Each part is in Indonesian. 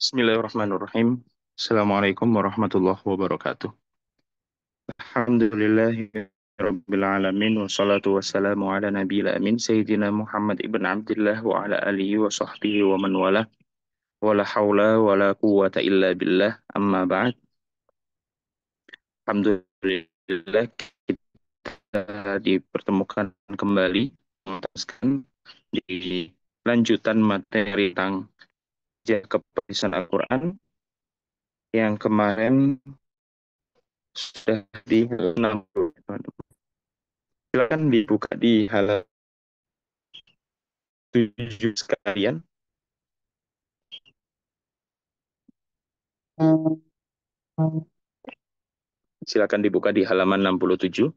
Bismillahirrahmanirrahim. Assalamualaikum warahmatullahi wabarakatuh. Alhamdulillahirabbil alamin wassalatu wassalamu ala nabiyil amin sayyidina Muhammad ibn Abdullah wa ala alihi wa sahbihi wa man wala wala haula wala quwwata illa billah amma ba'd. Alhamdulillah kita dipertemukan kembali menuntaskan di lanjutan materi tentang kepenulisan Al-Quran yang kemarin sudah di halaman 60. Silakan dibuka di halaman 7 sekalian. Silakan dibuka di halaman 67.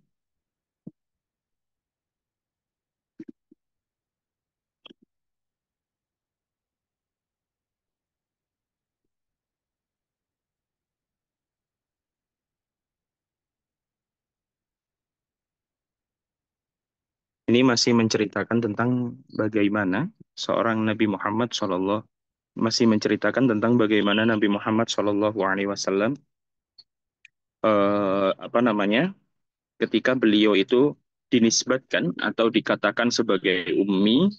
Ini masih menceritakan tentang bagaimana seorang Nabi Muhammad Shallallahu masih menceritakan tentang bagaimana Nabi Muhammad Shallallahu Alaihi Wasallam apa namanya ketika beliau itu dinisbatkan atau dikatakan sebagai ummi,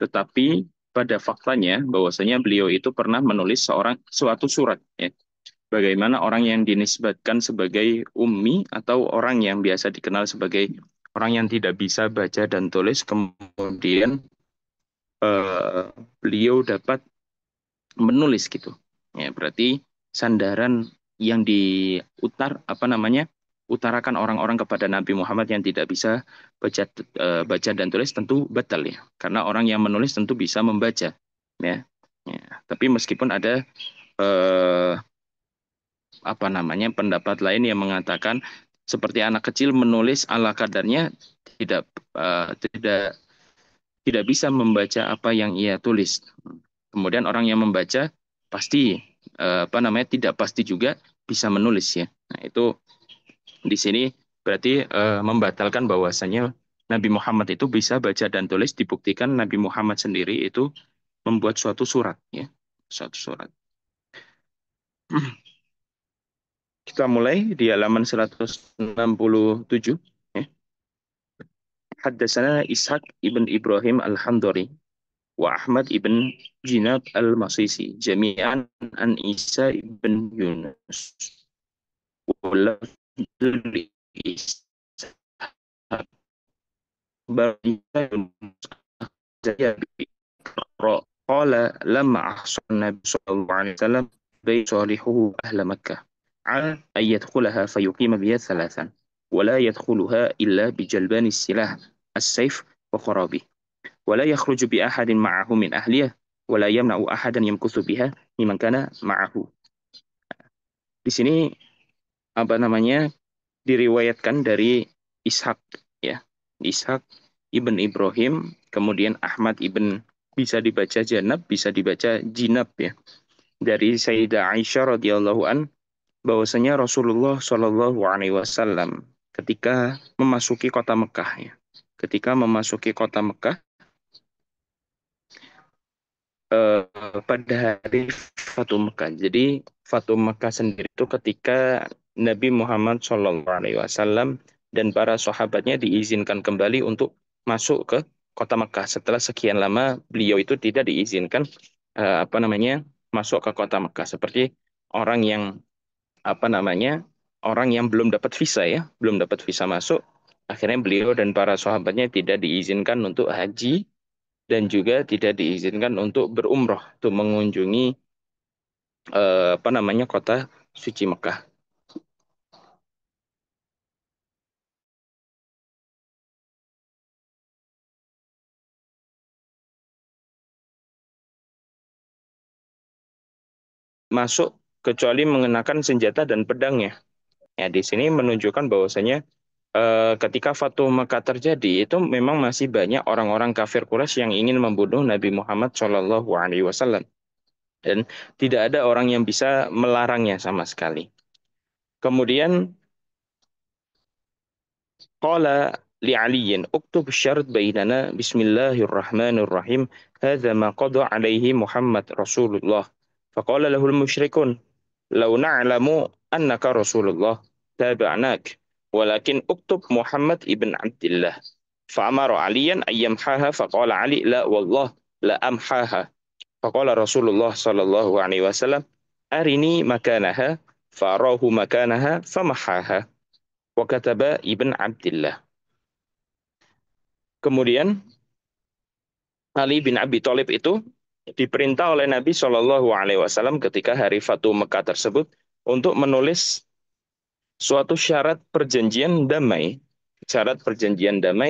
tetapi pada faktanya bahwasanya beliau itu pernah menulis suatu surat. Ya. Bagaimana orang yang dinisbatkan sebagai ummi atau orang yang biasa dikenal sebagai orang yang tidak bisa baca dan tulis, kemudian eh, beliau dapat menulis gitu. Ya, berarti sandaran yang apa namanya utarakan orang-orang kepada Nabi Muhammad yang tidak bisa baca dan tulis tentu batal ya, karena orang yang menulis tentu bisa membaca ya. Ya. Tapi meskipun ada eh, apa namanya pendapat lain yang mengatakan seperti anak kecil menulis ala kadarnya tidak tidak bisa membaca apa yang ia tulis. Kemudian orang yang membaca pasti apa namanya tidak pasti juga bisa menulis ya. Nah, itu di sini berarti membatalkan bahwasanya Nabi Muhammad itu bisa baca dan tulis, dibuktikan Nabi Muhammad sendiri itu membuat suatu surat ya, suatu surat. Kita mulai di halaman 167 ya. Haddatsana Ishaq ibn Ibrahim al-Handari wa Ahmad ibn Jinab al-Masisi jami'an an Isa ibn Yunus wa lafdhu Ishaq قال لما أحصى النبي صلى الله عليه وسلم بيت صالحه أهل مكة على أن يدخلها فيقيم بها ثلاثا ولا يدخلها إلا بجلبان السلاح السيف وقرابه ولا يخرج بأحد معه من أهلها ولا يمنع أحدا يمكث بها ممن كان معه. Di sini apa namanya diriwayatkan dari Ishak ya. Ishak ibn Ibrahim, kemudian Ahmad ibn bisa dibaca Janab, bisa dibaca Jinab ya. Dari Sayyidah Aisyah radhiyallahu an bahwasanya Rasulullah Shallallahu alaihi wasallam ketika memasuki kota Mekah ya. Ketika memasuki kota Mekah eh, pada hari Fatu Mekah. Jadi Fatu Mekah sendiri itu ketika Nabi Muhammad SAW dan para sahabatnya diizinkan kembali untuk masuk ke kota Mekah setelah sekian lama beliau itu tidak diizinkan apa namanya masuk ke kota Mekah seperti orang yang apa namanya orang yang belum dapat visa ya, belum dapat visa masuk. Akhirnya beliau dan para sahabatnya tidak diizinkan untuk haji dan juga tidak diizinkan untuk berumroh, untuk mengunjungi apa namanya kota suci Mekah. Masuk kecuali mengenakan senjata dan pedangnya. Ya, di sini menunjukkan bahwasanya ketika Fatu Mekah terjadi itu memang masih banyak orang-orang kafir Quraisy yang ingin membunuh Nabi Muhammad Shallallahu Alaihi Wasallam dan tidak ada orang yang bisa melarangnya sama sekali. Kemudian قال لعلي اكتب الشرط بيننا بسم الله الرحمن الرحيم هذا ما قضى عليه محمد رسول الله فقال له المشركون لو نعلم أنك رسول الله تابعناك ولكن اكتب محمد ابن عبد الله فأمر عليا أن يمحاها فقال علي لا والله لا أمحاها فقال رسول الله صلى الله عليه وسلم أرني مكانها فأراه مكانها فمحاها وكتب ابن عبد الله. Kemudian Ali bin Abi Thalib itu diperintah oleh Nabi Shallallahu Alaihi Wasallam ketika hari Fatu Mekah tersebut untuk menulis suatu syarat perjanjian damai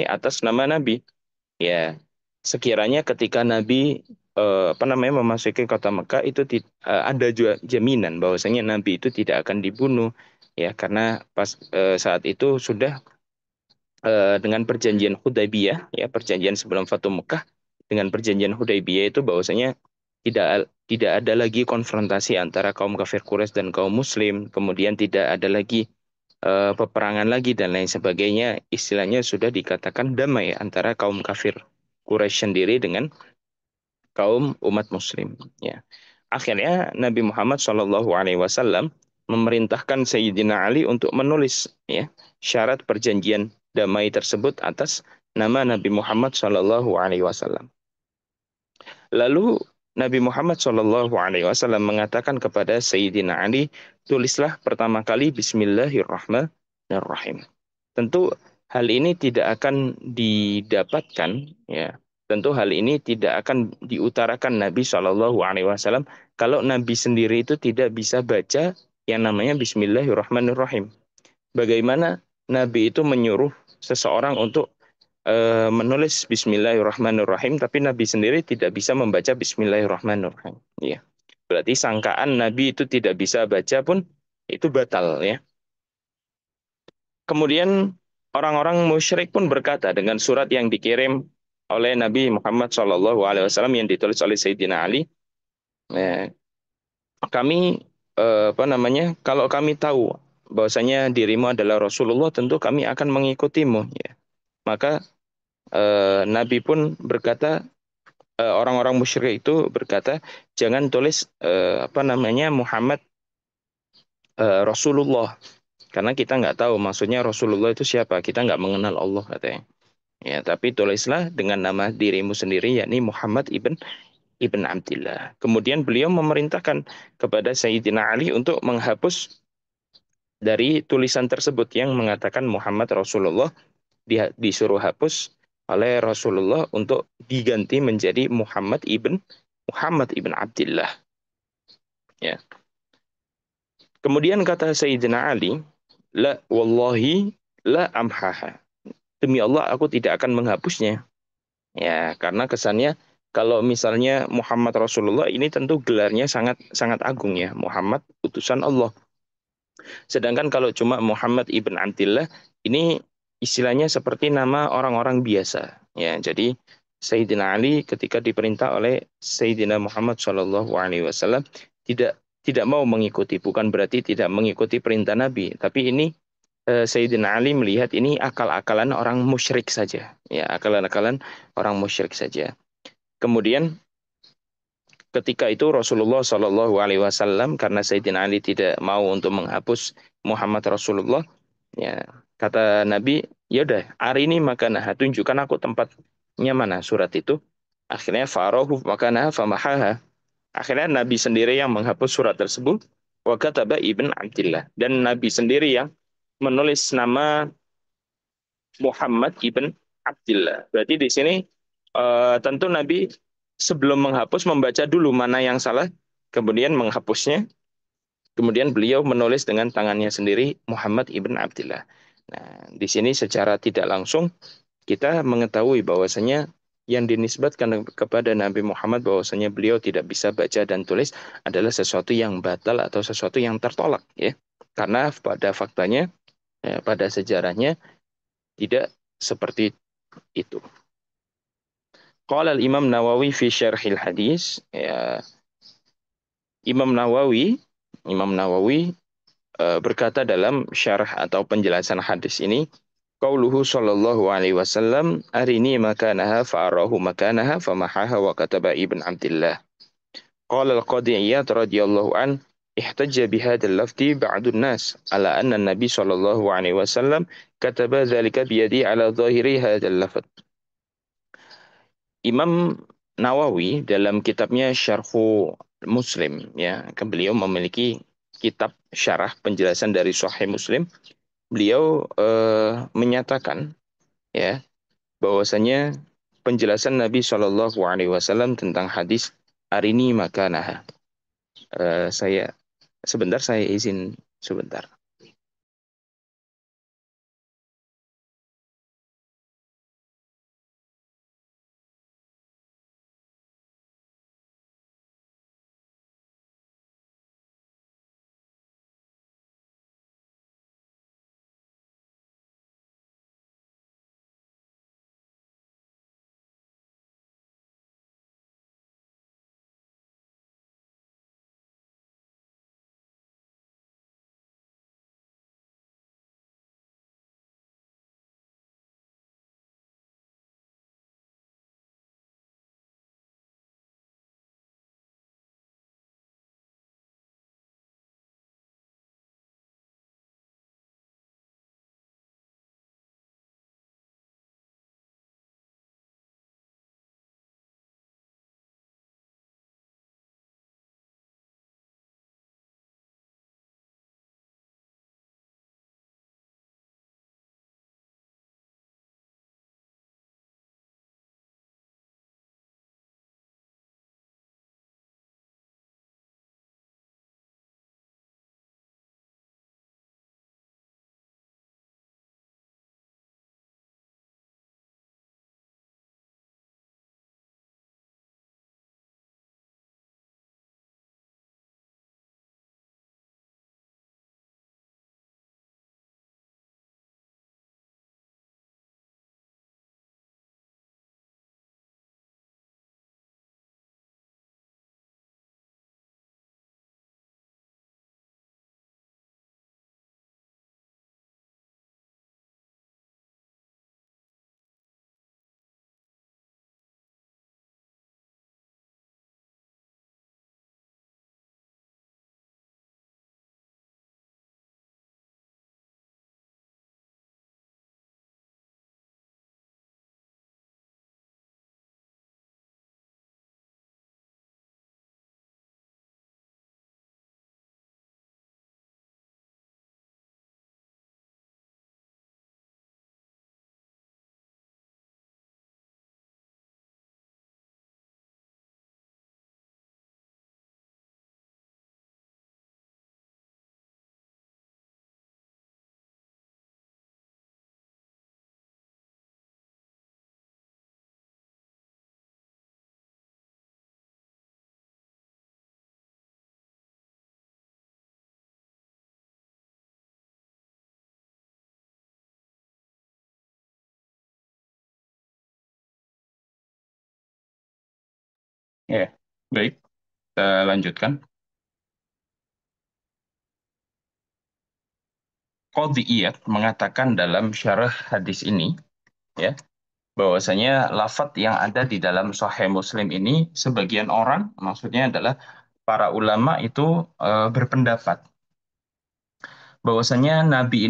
atas nama Nabi. Ya, sekiranya ketika Nabi apa namanya memasuki kota Mekah itu ada juga jaminan bahwasanya Nabi itu tidak akan dibunuh, ya karena pas saat itu sudah dengan perjanjian Hudaybiyah, ya perjanjian sebelum Fatu Mekah dengan perjanjian Hudaybiyah itu bahwasanya tidak ada lagi konfrontasi antara kaum kafir Quraisy dan kaum Muslim, kemudian tidak ada lagi peperangan lagi dan lain sebagainya. Istilahnya sudah dikatakan damai antara kaum kafir Quraisy sendiri dengan kaum umat Muslim. Ya, akhirnya Nabi Muhammad SAW memerintahkan Sayyidina Ali untuk menulis ya syarat perjanjian damai tersebut atas nama Nabi Muhammad SAW. Lalu Nabi Muhammad SAW mengatakan kepada Sayyidina Ali, tulislah pertama kali Bismillahirrahmanirrahim. Tentu hal ini tidak akan didapatkan, ya. Tentu hal ini tidak akan diutarakan Nabi SAW kalau Nabi sendiri itu tidak bisa baca yang namanya Bismillahirrahmanirrahim. Bagaimana Nabi itu menyuruh seseorang untuk menulis Bismillahirrahmanirrahim, tapi Nabi sendiri tidak bisa membaca Bismillahirrahmanirrahim. Ya. Berarti sangkaan Nabi itu tidak bisa baca pun itu batal ya. Kemudian orang-orang musyrik pun berkata dengan surat yang dikirim oleh Nabi Muhammad SAW yang ditulis oleh Sayyidina Ali, eh, kami apa namanya? Kalau kami tahu bahwasanya dirimu adalah Rasulullah, tentu kami akan mengikutimu. Ya. Maka Nabi pun berkata, orang-orang musyrik itu berkata, jangan tulis apa namanya Muhammad Rasulullah, karena kita nggak tahu maksudnya Rasulullah itu siapa, kita nggak mengenal Allah katanya. Ya, tapi tulislah dengan nama dirimu sendiri, yakni Muhammad ibn Abdillah. Kemudian beliau memerintahkan kepada Sayyidina Ali untuk menghapus dari tulisan tersebut yang mengatakan Muhammad Rasulullah, disuruh hapus oleh Rasulullah untuk diganti menjadi Muhammad ibn Abdillah. Ya. Kemudian kata Sayyidina Ali, la wallahi la amhaha. Demi Allah aku tidak akan menghapusnya. Ya, karena kesannya kalau misalnya Muhammad Rasulullah ini tentu gelarnya sangat sangat agung ya, Muhammad utusan Allah. Sedangkan kalau cuma Muhammad ibn Abdillah ini istilahnya seperti nama orang-orang biasa. Ya, jadi Sayyidina Ali ketika diperintah oleh Sayyidina Muhammad SAW tidak tidak mau mengikuti, bukan berarti tidak mengikuti perintah Nabi, tapi ini Sayyidina Ali melihat ini akal-akalan orang musyrik saja, ya akalan-akalan orang musyrik saja. Kemudian ketika itu Rasulullah Shallallahu Alaihi Wasallam karena Sayyidina Ali tidak mau untuk menghapus Muhammad Rasulullah, ya kata Nabi, ya udah hari ini makanaha, tunjukkan aku tempatnya mana surat itu. Akhirnya farahu makanaha famahaha. Akhirnya Nabi sendiri yang menghapus surat tersebut. Wa kataba ibn Abdillah, dan Nabi sendiri yang menulis nama Muhammad ibn Abdillah. Berarti di sini tentu Nabi sebelum menghapus membaca dulu mana yang salah, kemudian menghapusnya, kemudian beliau menulis dengan tangannya sendiri Muhammad ibn Abdillah. Nah, di sini secara tidak langsung kita mengetahui bahwasanya yang dinisbatkan kepada Nabi Muhammad bahwasanya beliau tidak bisa baca dan tulis adalah sesuatu yang batal atau sesuatu yang tertolak ya. Karena pada faktanya, ya, pada sejarahnya tidak seperti itu. Qala al-Imam Nawawi fi syarhil hadis, ya, Imam Nawawi Imam Nawawi berkata dalam syarah atau penjelasan hadis ini, qauluhu sallallahu alaihi wasallam arini makanaha fa'arahu makanaha famahaha wa kataba ibn Abdillah. قال القاضي عياض رضي الله عنه احتج بهذا اللفظ بعض الناس على أن النبي صلى الله عليه وسلم كتب ذلك بيده على ظاهر هذا اللفظ. Imam Nawawi dalam kitabnya Syarhu Muslim, ya, kan beliau memiliki kitab syarah penjelasan dari Sahih Muslim. Beliau menyatakan, ya, bahwasanya penjelasan Nabi Shallallahu Alaihi Wasallam tentang hadis arini makanaha. Saya sebentar, saya izin sebentar. Ya, baik, kita lanjutkan. Qadhi Iyad mengatakan dalam syarah hadis ini, ya, bahwasanya lafadz yang ada di dalam Sahih Muslim ini sebagian orang, maksudnya adalah para ulama itu berpendapat bahwasanya Nabi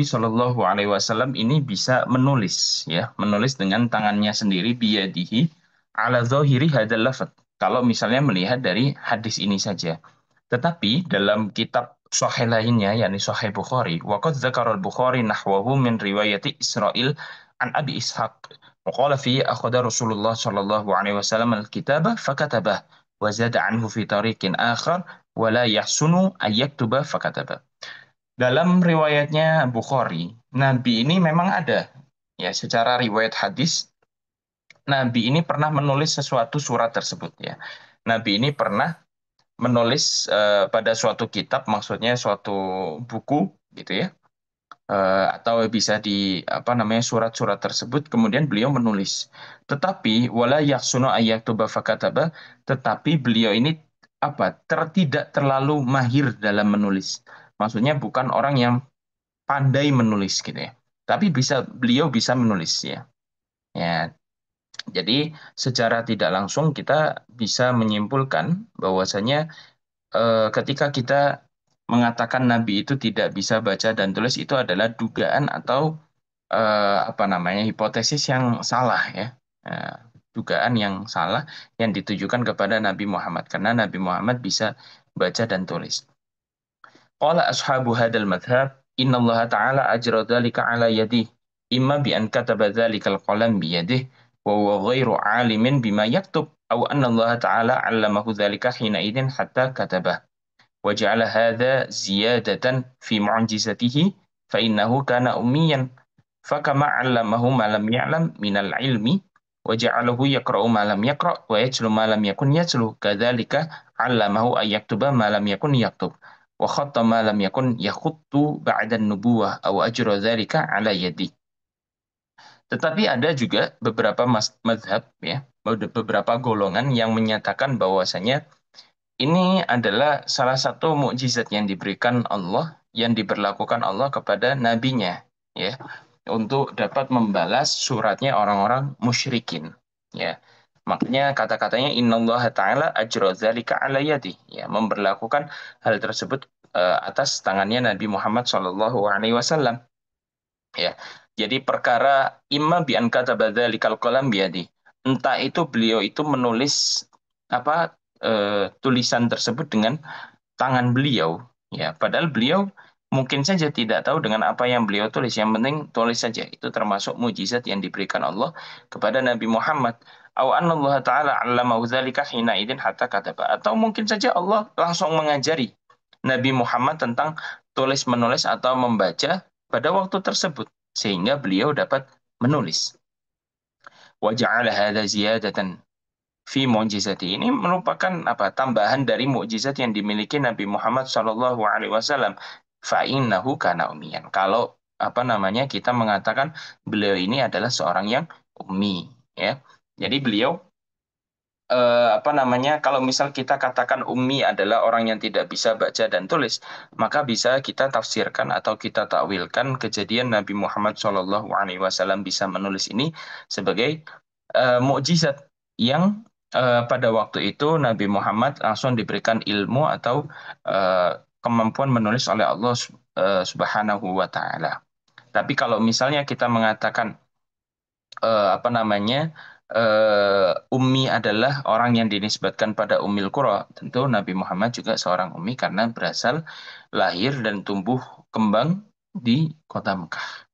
Shallallahu Alaihi Wasallam ini bisa menulis, ya, menulis dengan tangannya sendiri biyadihi ala zahiri hadzal lafadz. Kalau misalnya melihat dari hadis ini saja. Tetapi dalam kitab Sahih lainnya, yakni Sahih Bukhari, waqad dzakara al-Bukhari nahwahu min riwayati Israil an Abi Ishaq. وقال فيه أخذ رسول الله صلى الله عليه وسلم الكتاب فكتبه وزاد عنه في طريق آخر ولا يحسن أن يكتب فكتبه. Dalam riwayatnya Bukhari, Nabi ini memang ada, ya, secara riwayat hadis, Nabi ini pernah menulis sesuatu surat tersebut, ya. Nabi ini pernah menulis pada suatu kitab, maksudnya suatu buku, gitu ya. Atau bisa di apa namanya surat-surat tersebut, kemudian beliau menulis. Tetapi wala yaksunu ayyaktuba fakataba, tetapi beliau ini apa? Tidak terlalu mahir dalam menulis. Maksudnya bukan orang yang pandai menulis gitu ya. Tapi beliau bisa menulis, ya. Ya, Jadi secara tidak langsung kita bisa menyimpulkan bahwasanya ketika kita mengatakan Nabi itu tidak bisa baca dan tulis itu adalah dugaan atau apa namanya hipotesis yang salah ya. Eh, dugaan yang salah yang ditujukan kepada Nabi Muhammad karena Nabi Muhammad bisa baca dan tulis. Qala ashabu hadal madhab inna Allah ta'ala ajra dhalika ala yadih imma bi an kataba dhalika al-qalam bi yadih wa huwa ghairu alimin bima yaktub aw anna Allah ta'ala 'allamahu dhalika hina idin hatta katabah wa ja'ala hadha ziyadatan fi mu'jizatihi fa innahu kana ummiyan fakama 'allamahu ma lam ya'lam minal ilmi wa ja'alahu yaqra'u ma lam yaqra' wa yajlu ma lam yakun yajlu kadzalika 'allamahu ay yaktuba ma lam yakun yaktub wa khatta ma lam yakun yakhuttu ba'da an-nubuwah aw ajra dzalika 'ala yadi. Tetapi ada juga beberapa mazhab ya, beberapa golongan yang menyatakan bahwasanya ini adalah salah satu mukjizat yang diberikan Allah, yang diberlakukan Allah kepada nabinya, ya, untuk dapat membalas suratnya orang-orang musyrikin, ya. Makanya kata-katanya innallaha ta'ala ajra dzalika ala yadi, ya, memberlakukan hal tersebut atas tangannya Nabi Muhammad Shallallahu alaihi wasallam, ya. Jadi perkara imma bi an kataba dzalikal qalam biyadi. Entah itu beliau itu menulis apa tulisan tersebut dengan tangan beliau, ya padahal beliau mungkin saja tidak tahu dengan apa yang beliau tulis, yang penting tulis saja. Itu termasuk mujizat yang diberikan Allah kepada Nabi Muhammad. Aw Allah taala 'allamahu dzalika hina idin hatta kataba, atau mungkin saja Allah langsung mengajari Nabi Muhammad tentang tulis menulis atau membaca pada waktu tersebut sehingga beliau dapat menulis. Wa ja'ala hadza ziyadatan fi mu'jizati, ini merupakan apa tambahan dari mukjizat yang dimiliki Nabi Muhammad Shallallahu Alaihi Wasallam. Fa innahu kana ummiyan. Kalau apa namanya kita mengatakan beliau ini adalah seorang yang ummi, ya. Jadi beliau apa namanya kalau misal kita katakan ummi adalah orang yang tidak bisa baca dan tulis, maka bisa kita tafsirkan atau kita takwilkan kejadian Nabi Muhammad Shallallahu Alaihi Wasallam bisa menulis ini sebagai mukjizat yang pada waktu itu Nabi Muhammad langsung diberikan ilmu atau eh, kemampuan menulis oleh Allah Subhanahu wa taala. Tapi kalau misalnya kita mengatakan apa namanya ummi adalah orang yang dinisbatkan pada Ummil Qura, tentu Nabi Muhammad juga seorang ummi karena berasal lahir dan tumbuh kembang di kota Mekah.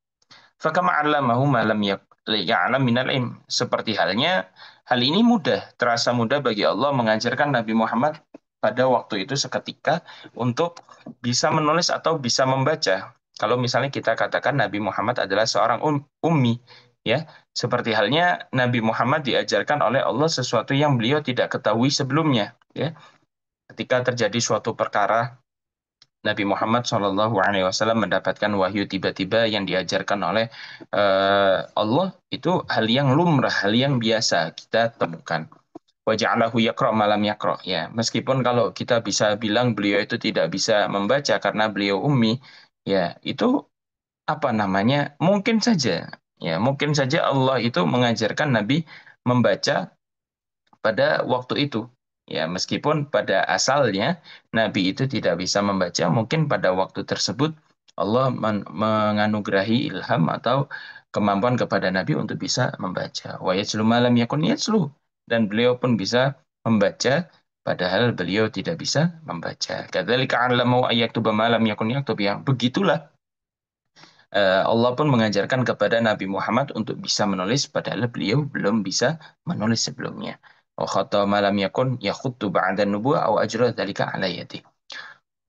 Fakama 'allamahu ma lam ya'lam minal ilm. Seperti halnya hal ini mudah, terasa mudah bagi Allah mengajarkan Nabi Muhammad pada waktu itu seketika untuk bisa menulis atau bisa membaca. Kalau misalnya kita katakan Nabi Muhammad adalah seorang ummi, ya, seperti halnya Nabi Muhammad diajarkan oleh Allah sesuatu yang beliau tidak ketahui sebelumnya, ya. Ketika terjadi suatu perkara Nabi Muhammad SAW mendapatkan wahyu tiba-tiba yang diajarkan oleh Allah, itu hal yang lumrah, hal yang biasa kita temukan. Waja'alahu yaqra' ma lam yaqra', ya. Meskipun kalau kita bisa bilang beliau itu tidak bisa membaca karena beliau ummi, ya itu apa namanya? Mungkin saja, ya mungkin saja Allah itu mengajarkan Nabi membaca pada waktu itu. Ya, meskipun pada asalnya Nabi itu tidak bisa membaca, mungkin pada waktu tersebut Allah menganugerahi ilham atau kemampuan kepada Nabi untuk bisa membaca. Wa yajlu ma lam yakun yajlu. Dan beliau pun bisa membaca padahal beliau tidak bisa membaca. Kadzalika 'allamahu ayyaktuba ma lam yakun yaktub, ya. Begitulah Allah pun mengajarkan kepada Nabi Muhammad untuk bisa menulis padahal beliau belum bisa menulis sebelumnya. Wa khata ma lam yakun yakhuttu ba'da nubuwah aw ajra dzalika ala yadihi.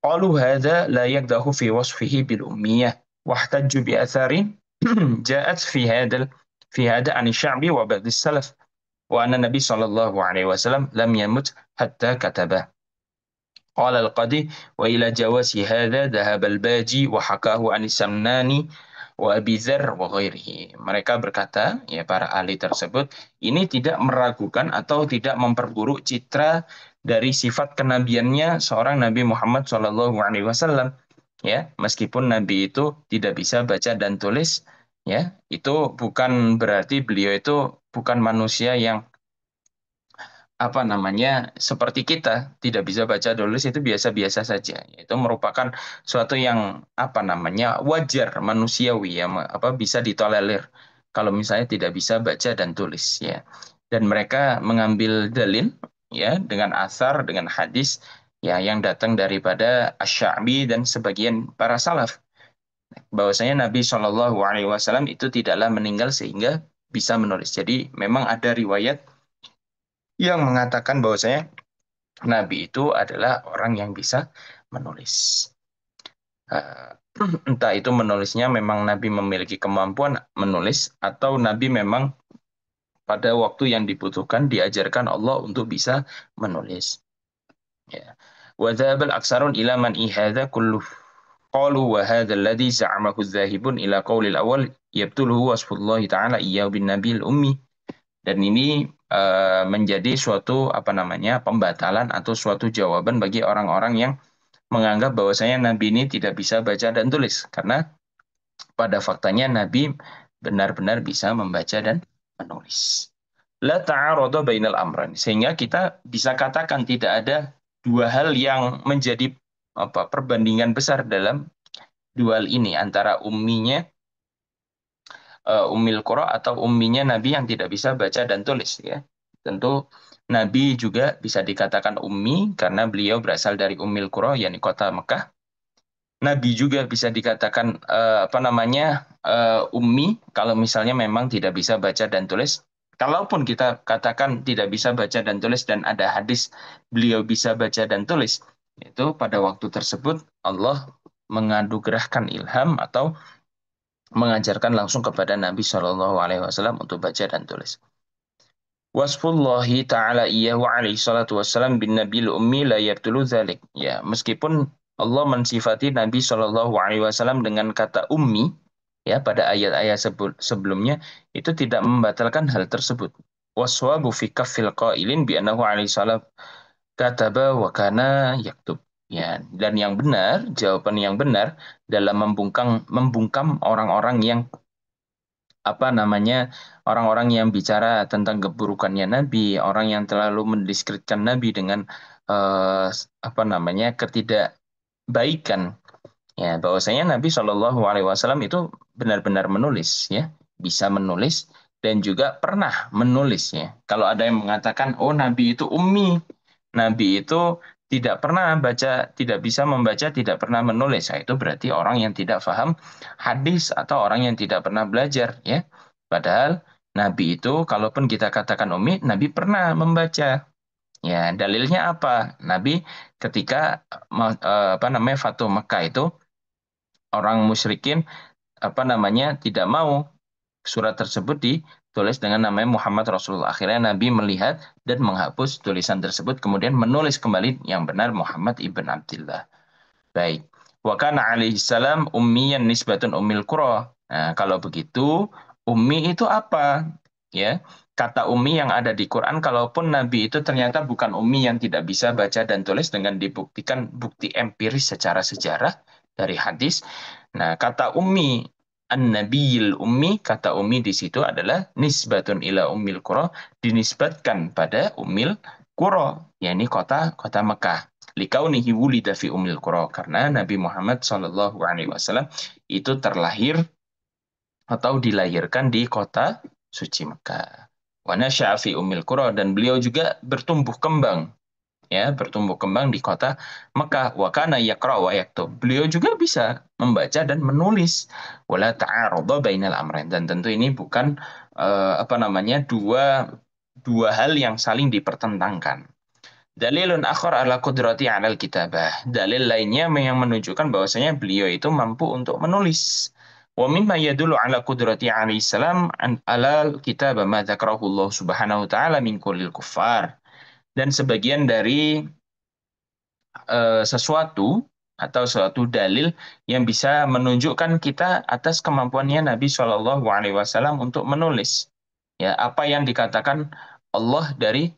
Qalu hadza la yaqdahu fi wasfihi bil ummiyah wa ihtajju bi atharin ja'at fi hada an sya'bi wa ba'd salaf wa anna nabi sallallahu alaihi wasallam lam yamut hatta kataba. قال القاضي وإلى جواز هذا ذهب الباجي وحكاه عن السمناني وأبي ذر وغيره. Mereka berkata, ya para ahli tersebut, ini tidak meragukan atau tidak memperburuk citra dari sifat kenabiannya seorang Nabi Muhammad SAW. Ya, meskipun Nabi itu tidak bisa baca dan tulis, Ya, itu bukan berarti beliau itu bukan manusia yang apa namanya seperti kita tidak bisa baca tulis itu biasa-biasa saja. Itu merupakan suatu yang apa namanya wajar manusiawi ya apa bisa ditolerir kalau misalnya tidak bisa baca dan tulis ya. Dan mereka mengambil dalil ya dengan asar dengan hadis ya yang datang daripada Asy-Sya'bi dan sebagian para salaf bahwasanya Nabi Shallallahu Alaihi Wasallam itu tidaklah meninggal sehingga bisa menulis. Jadi memang ada riwayat yang mengatakan bahwasanya Nabi itu adalah orang yang bisa menulis. Eh, Entah itu menulisnya memang Nabi memiliki kemampuan menulis atau Nabi memang pada waktu yang dibutuhkan diajarkan Allah untuk bisa menulis. Ya. وذهب الأكثرون إلى من هذا كله قالوا وهذا الذي زعمه الذاهبون إلى قول الأول يبطله وصف الله تعالى إياه بالنبي الأمي. Dan ini menjadi suatu apa namanya pembatalan atau suatu jawaban bagi orang-orang yang menganggap bahwasanya Nabi ini tidak bisa baca dan tulis karena pada faktanya Nabi benar-benar bisa membaca dan menulis. La ta'arada bainal amran. Sehingga kita bisa katakan tidak ada dua hal yang menjadi apa perbandingan besar dalam dua hal ini antara umminya Ummil Qura atau umminya Nabi yang tidak bisa baca dan tulis ya. Tentu Nabi juga bisa dikatakan ummi karena beliau berasal dari Ummil Qura yakni kota Mekah. Nabi juga bisa dikatakan apa namanya ummi kalau misalnya memang tidak bisa baca dan tulis. Kalaupun kita katakan tidak bisa baca dan tulis dan ada hadis beliau bisa baca dan tulis, itu pada waktu tersebut Allah menganugerahkan ilham atau mengajarkan langsung kepada Nabi Shallallahu Alaihi Wasallam untuk baca dan tulis. Wasfullahi ta'ala iyyahu alaihi salatu wassalam bin nabil ummi la yabtulu dzalik. Ya, meskipun Allah mensifati Nabi Shallallahu alaihi wasallam dengan kata ummi ya pada ayat-ayat sebelumnya itu tidak membatalkan hal tersebut. Waswabu fi kaffil qailin bi annahu alaihi salam kataba wa kana yaktub. Ya, dan yang benar, jawaban yang benar dalam membungkam orang-orang yang apa namanya orang-orang yang bicara tentang keburukannya Nabi, orang yang terlalu mendiskreditkan Nabi dengan eh, apa namanya ketidakbaikan. Ya, bahwasanya Nabi Shallallahu Alaihi Wasallam itu benar-benar menulis, ya, bisa menulis dan juga pernah menulis, ya. Kalau ada yang mengatakan, oh Nabi itu ummi, Nabi itu tidak pernah baca, tidak bisa membaca, tidak pernah menulis, nah, itu berarti orang yang tidak paham hadis atau orang yang tidak pernah belajar, ya. Padahal Nabi itu, kalaupun kita katakan ummi, Nabi pernah membaca. Ya, dalilnya apa? Nabi ketika apa namanya Fatu Mekah itu orang musyrikin apa namanya tidak mau surat tersebut ditulis dengan namanya Muhammad Rasulullah. Akhirnya Nabi melihat dan menghapus tulisan tersebut kemudian menulis kembali yang benar Muhammad ibn Abdullah. Baik. Wa kana alaihi salam ummiyan nisbatun ummil qura. Nah, kalau begitu, ummi itu apa? Ya. Kata ummi yang ada di Quran, kalaupun Nabi itu ternyata bukan ummi yang tidak bisa baca dan tulis dengan dibuktikan bukti empiris secara sejarah dari hadis. Nah, kata ummi, an-nabiyil ummi, kata ummi di situ adalah nisbatun ila ummil qura, dinisbatkan pada ummil qura, yakni kota Mekah likaunihi wulida fi umil qura karena Nabi Muhammad Shallallahu alaihi wasallam itu terlahir atau dilahirkan di kota suci Mekah. Wa nasya'a fi umil qura dan beliau juga bertumbuh kembang ya, bertumbuh kembang di kota Mekah. Wa kana yaqra wa yaktub. Beliau juga bisa membaca dan menulis. Wala ta'arudha bainal amrain dan tentu ini bukan apa namanya dua dua hal yang saling dipertentangkan. Dalilun akhar ala qudrati alal kitabah. Dalil lainnya yang menunjukkan bahwasanya beliau itu mampu untuk menulis. Wa mimma yadullu ala qudrati alaihi salam an alal kitabah ma dzakarahu Allah Subhanahu wa taala min kullil kuffar. Dan sebagian dari sesuatu atau suatu dalil yang bisa menunjukkan kita atas kemampuannya Nabi Shallallahu Alaihi Wasallam untuk menulis ya apa yang dikatakan Allah dari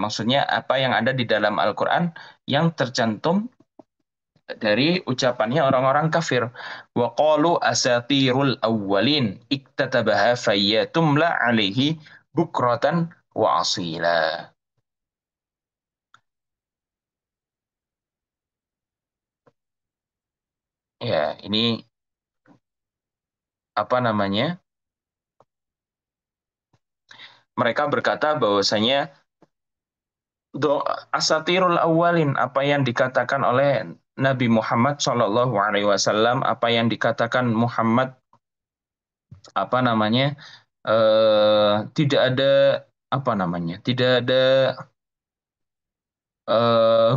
maksudnya apa yang ada di dalam Al-Quran yang tercantum dari ucapannya orang-orang kafir. Wa qalu asatirul awwalin iktatabaha fayyatumla alaihi bukratan wa asila. Ya, ini apa namanya? Mereka berkata bahwasanya asatirul awwalin, apa yang dikatakan oleh Nabi Muhammad Shallallahu Alaihi Wasallam, apa yang dikatakan Muhammad, apa namanya, tidak ada apa namanya, tidak ada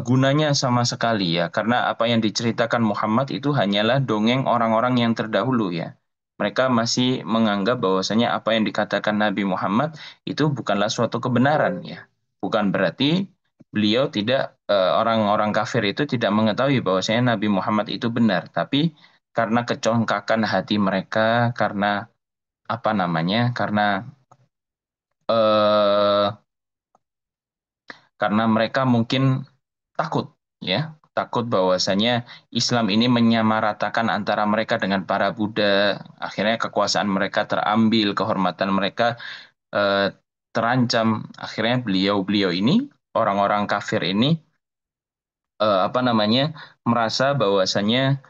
gunanya sama sekali ya, karena apa yang diceritakan Muhammad itu hanyalah dongeng orang-orang yang terdahulu ya. Mereka masih menganggap bahwasanya apa yang dikatakan Nabi Muhammad itu bukanlah suatu kebenaran ya. Bukan berarti beliau tidak, orang-orang kafir itu tidak mengetahui bahwasanya Nabi Muhammad itu benar, tapi karena kecongkakan hati mereka, karena apa namanya, eh, karena mereka mungkin takut ya, takut bahwasanya Islam ini menyamaratakan antara mereka dengan para Buddha. Akhirnya kekuasaan mereka terambil, kehormatan mereka eh, terancam. Akhirnya beliau-beliau ini, orang-orang kafir ini, apa namanya, merasa bahwasanya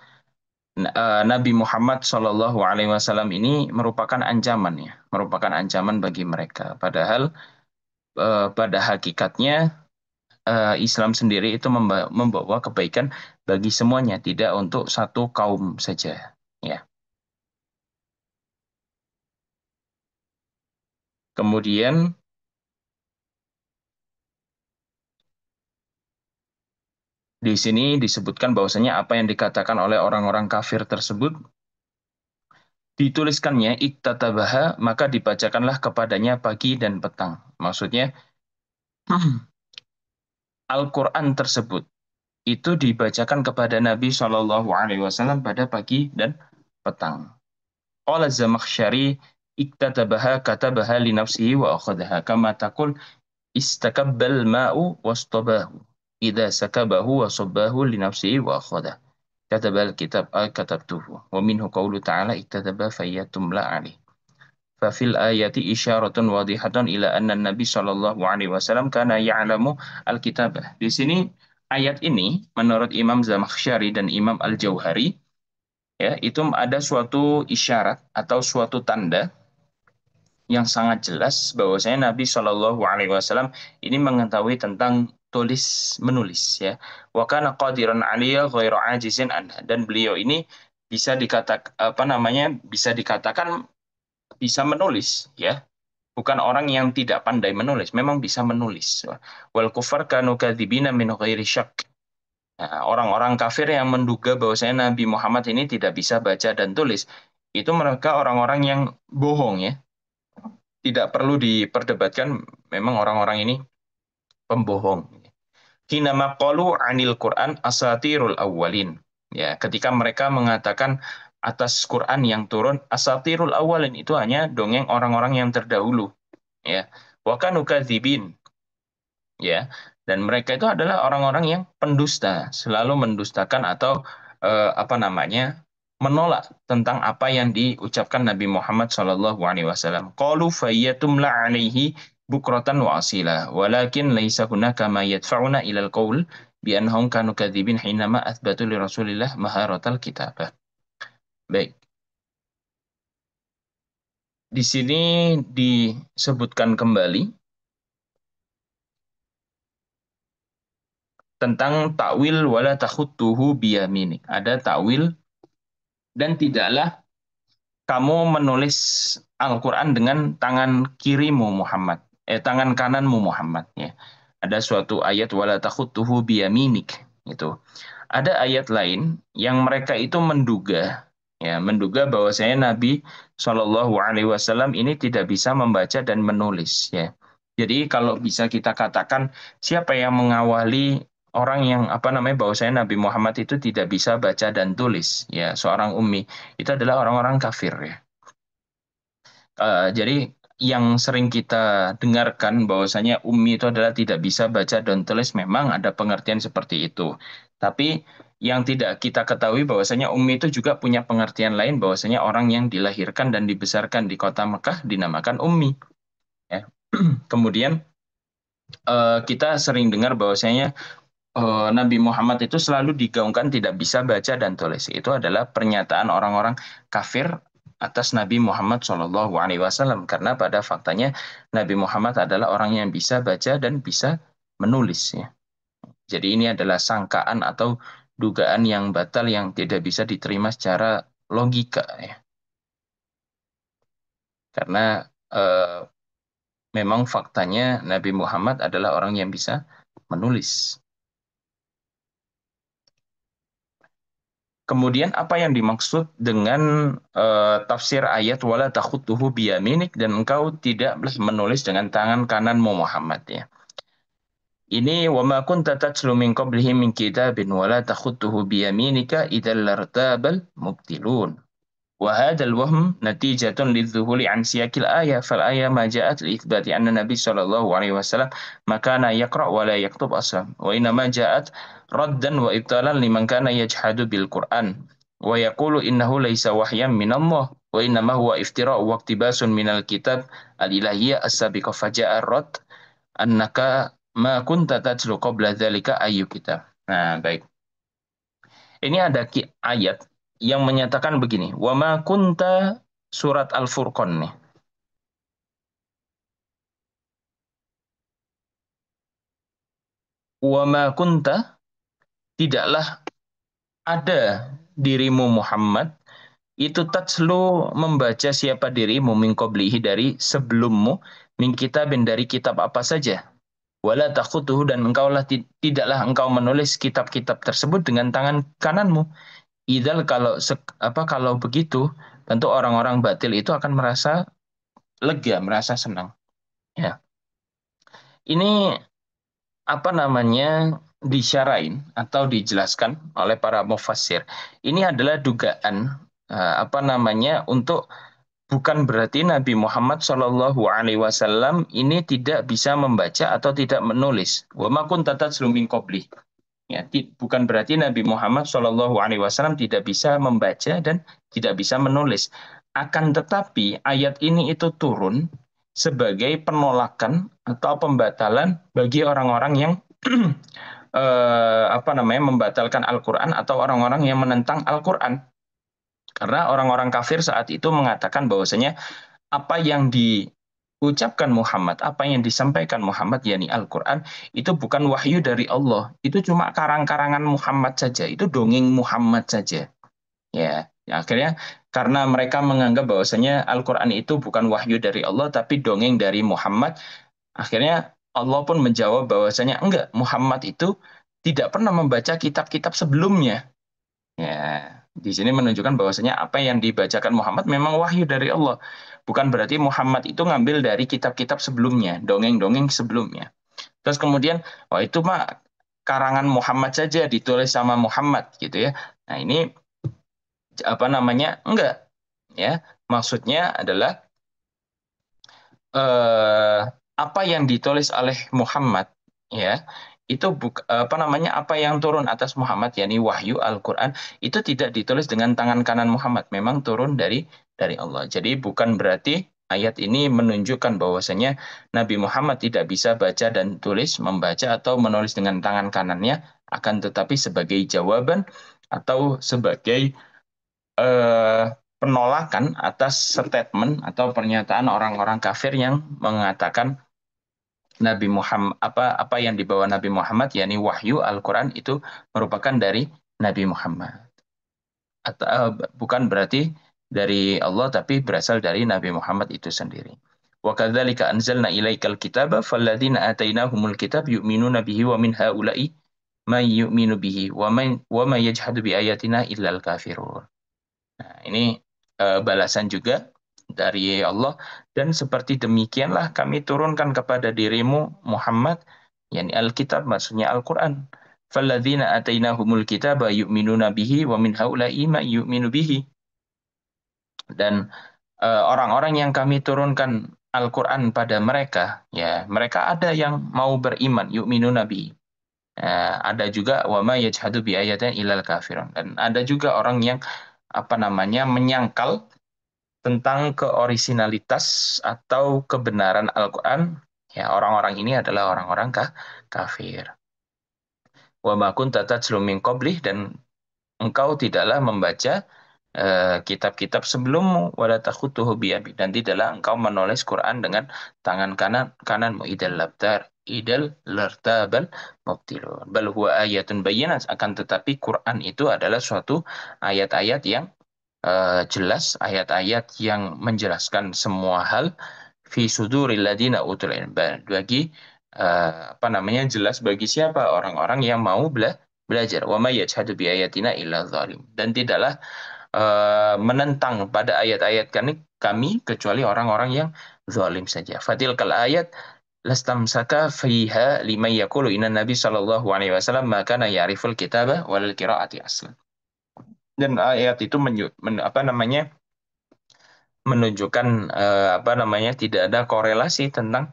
Nabi Muhammad Shallallahu Alaihi Wasallam ini merupakan ancaman ya, merupakan ancaman bagi mereka. Padahal pada hakikatnya Islam sendiri itu membawa kebaikan bagi semuanya, tidak untuk satu kaum saja. Ya. Kemudian di sini disebutkan bahwasanya apa yang dikatakan oleh orang-orang kafir tersebut dituliskannya iktatabaha, maka dibacakanlah kepadanya pagi dan petang. Maksudnya Al-Quran tersebut itu dibacakan kepada Nabi Shallallahu Alaihi Wasallam pada pagi dan petang. Qala Zamakhsyari iktatabaha katabaha li nafsihi wa akhadaha kama taqul istakabbal ma'u wastabahu idza sakabahu wa sabbahu li nafsihi wa akhadahu katabal kitab katabtuhu wa minhu qawlu ta'ala iktataba fayyatumla alih. ففي الآية إشارة واضحة إلى أن النبي sallallahu alaihi wasallam kana ya'lamu al-kitabah. Di sini ayat ini menurut Imam Zamakhsyari dan Imam Al-Jauhari ya, itu ada suatu isyarat atau suatu tanda yang sangat jelas bahwasanya Nabi Shallallahu Alaihi Wasallam ini mengetahui tentang tulis menulis ya. Wa kana qadiran aliyya ghairu ajizin anha, dan beliau ini bisa dikatakan apa namanya, bisa dikatakan bisa menulis ya. Bukan orang yang tidak pandai menulis, memang bisa menulis. Wal kufar kanu kadzibina min ghairi syak. Nah, orang-orang kafir yang menduga bahwasanya Nabi Muhammad ini tidak bisa baca dan tulis, itu mereka orang-orang yang bohong ya, tidak perlu diperdebatkan, memang orang-orang ini pembohong. Hina maqalu anil Quran asatirul awwalin. Ya, ketika mereka mengatakan atas Quran yang turun asatirul awwalin itu hanya dongeng orang-orang yang terdahulu, ya. Wa kanu kadzibin, ya. Dan mereka itu adalah orang-orang yang pendusta, selalu mendustakan atau apa namanya, menolak tentang apa yang diucapkan Nabi Muhammad SAW. Qalu fayyatumla alaihi bukratan wa asila, walakin laisa hunaka ma yadfa'una ilal qaul bi annahum kanu kadzibin hinama athbatu li Rasulillah maharatal kitabah. Baik, di sini disebutkan kembali tentang takwil wala takhutuhu biyaminik. Ada takwil dan tidaklah kamu menulis Al-Quran dengan tangan kirimu Muhammad, tangan kananmu Muhammad ya. Ada suatu ayat wala takhutuhu biyaminik itu. Ada ayat lain yang mereka itu menduga ya, menduga bahwasanya Nabi Shallallahu Alaihi Wasallam ini tidak bisa membaca dan menulis ya. Jadi kalau bisa kita katakan siapa yang mengawali orang yang apa namanya bahwasanya Nabi Muhammad itu tidak bisa baca dan tulis ya, seorang ummi, itu adalah orang-orang kafir ya. Jadi yang sering kita dengarkan bahwasanya ummi itu adalah tidak bisa baca dan tulis, memang ada pengertian seperti itu. Tapi yang tidak kita ketahui bahwasanya ummi itu juga punya pengertian lain, bahwasanya orang yang dilahirkan dan dibesarkan di kota Mekah dinamakan ummi. Ya. Kemudian kita sering dengar bahwasanya Nabi Muhammad itu selalu digaungkan tidak bisa baca dan tulis. Itu adalah pernyataan orang-orang kafir atas Nabi Muhammad SAW, karena pada faktanya Nabi Muhammad adalah orang yang bisa baca dan bisa menulis, ya. Jadi ini adalah sangkaan atau dugaan yang batal yang tidak bisa diterima secara logika, ya. Karena eh, memang faktanya Nabi Muhammad adalah orang yang bisa menulis. Kemudian apa yang dimaksud dengan tafsir ayat wala takhutuhu biyaminik, dan engkau tidak menulis dengan tangan kananmu Muhammad, ya. Ini wa ma kunta tatlu min qablihi min kitabin wala takhutuhu biyaminika idzal lartabal mubtilun. وهذا الوهم نتيجة للذهول عن سياق الآية، فالآية ما جاءت لإثبات أن النبي صلى الله عليه وسلم ما كان يقرأ ولا يكتب أصلا، وإنما جاءت ردا وإبطالا لمن كان يجحد بالقرآن ويقول إنه ليس وحيا من الله، وإنما هو افتراء واقتباس من الكتاب الإلهية السابقة، فجاء الرد أنك ما كنت تتلو قبل ذلك أي كتاب. Nah, baik. Ini ada ayat yang menyatakan begini, wa ma kunta, surat Al-Furqan nih. Wa ma kunta, tidaklah ada dirimu Muhammad itu tatslu, membaca siapa dirimu min qablihi, dari sebelummu, min kitabin, dari kitab apa saja. Wala takhutuhu, dan tidaklah engkau menulis kitab-kitab tersebut dengan tangan kananmu. Idal, kalau begitu, tentu orang-orang batil itu akan merasa lega, merasa senang. Ya. Ini apa namanya, disyarain atau dijelaskan oleh para mufassir. Ini adalah dugaan apa namanya, untuk bukan berarti Nabi Muhammad SAW ini tidak bisa membaca atau tidak menulis. Wa ma kunta tatslu min qabli. Ya, bukan berarti Nabi Muhammad SAW tidak bisa membaca dan tidak bisa menulis. Akan tetapi ayat ini itu turun sebagai penolakan atau pembatalan bagi orang-orang yang apa namanya, membatalkan Al-Quran, atau orang-orang yang menentang Al-Quran. Karena orang-orang kafir saat itu mengatakan bahwasanya apa yang diucapkan Muhammad, apa yang disampaikan Muhammad, yakni Al-Quran, itu bukan wahyu dari Allah. Itu cuma karang-karangan Muhammad saja, itu dongeng Muhammad saja. Ya, akhirnya karena mereka menganggap bahwasanya Al-Quran itu bukan wahyu dari Allah, tapi dongeng dari Muhammad, akhirnya Allah pun menjawab bahwasanya enggak, Muhammad itu tidak pernah membaca kitab-kitab sebelumnya. Ya, di sini menunjukkan bahwasanya apa yang dibacakan Muhammad memang wahyu dari Allah. Bukan berarti Muhammad itu ngambil dari kitab-kitab sebelumnya, dongeng-dongeng sebelumnya. Terus kemudian, oh itu mah karangan Muhammad saja, ditulis sama Muhammad gitu ya. Nah, ini apa namanya? Enggak, ya. Maksudnya adalah eh, apa yang ditulis oleh Muhammad, ya, itu apa namanya, apa yang turun atas Muhammad, yakni wahyu Al-Quran, itu tidak ditulis dengan tangan kanan Muhammad, memang turun dari Allah. Jadi bukan berarti ayat ini menunjukkan bahwasanya Nabi Muhammad tidak bisa baca dan tulis, membaca atau menulis dengan tangan kanannya, akan tetapi sebagai jawaban atau sebagai eh, penolakan atas statement atau pernyataan orang-orang kafir yang mengatakan Nabi Muhammad, apa yang dibawa Nabi Muhammad, yakni wahyu Al-Quran, itu merupakan dari Nabi Muhammad. Atau bukan berarti dari Allah, tapi berasal dari Nabi Muhammad itu sendiri. Wa kadzalika anzalna ilaikal kitaba falladzina atainahumul kitab yu'minuna bihi wa min haula'i may yu'minu bihi wa may yajhadu bi ayatina illal kafirun. Nah, ini balasan juga dari Allah, dan seperti demikianlah kami turunkan kepada dirimu Muhammad, yakni Alkitab, maksudnya Al-Quran. Falladzina atainahumul kitaba yu'minuna bihi wa min haula'i ma yu'minu bihi. Dan orang-orang yang kami turunkan Al-Quran pada mereka, ya mereka ada yang mau beriman, yu'minu nabi. Ada juga wama yajhadu bi ayatina ilal kafirun. Dan ada juga orang yang apa namanya menyangkal tentang keorisinalitas atau kebenaran Al-Quran. Ya, orang-orang ini adalah orang-orang kafir. Wa ma kunta tatlu min qablih, dan engkau tidaklah membaca kitab-kitab sebelummu, wala takhutuhu biyami, dan tidaklah engkau menulis Quran dengan tangan kananmu. Idal lartabal mubtilun bal huwa ayatun bayyinat, akan tetapi Quran itu adalah suatu ayat-ayat yang jelas, ayat-ayat yang menjelaskan semua hal fi suduril ladina utul ilm, bagi apa namanya, jelas bagi siapa orang-orang yang mau belajar. Wa may yajhadu bi ayatina illa zalim, dan tidaklah menentang pada ayat-ayat kami kecuali orang-orang yang zalim saja. Fatilkal ayat lastamsaka fiha liman yaqulu inna nabi sallallahu alaihi wasallam ma kana ya'riful kitaba wal qiraati aslan. Dan ayat itu apa namanya, menunjukkan apa namanya, tidak ada korelasi tentang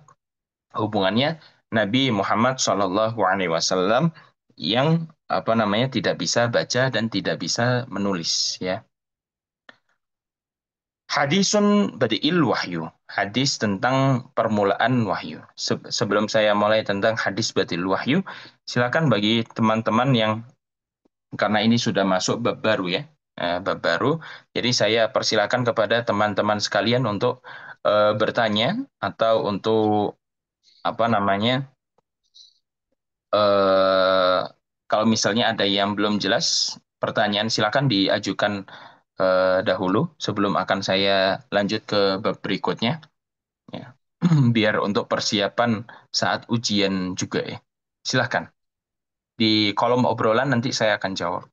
hubungannya Nabi Muhammad Shallallahu Alaihi Wasallam yang apa namanya tidak bisa baca dan tidak bisa menulis, ya. Hadisun badiil wahyu, hadis tentang permulaan wahyu. Sebelum saya mulai tentang hadis badiil wahyu, silakan bagi teman-teman yang, karena ini sudah masuk bab baru, ya, bab baru. Jadi saya persilakan kepada teman-teman sekalian untuk bertanya atau untuk apa namanya, eh, kalau misalnya ada yang belum jelas pertanyaan, silakan diajukan dahulu sebelum akan saya lanjut ke bab berikutnya, ya. Biar untuk persiapan saat ujian juga, ya. Silahkan. Di kolom obrolan nanti saya akan jawab.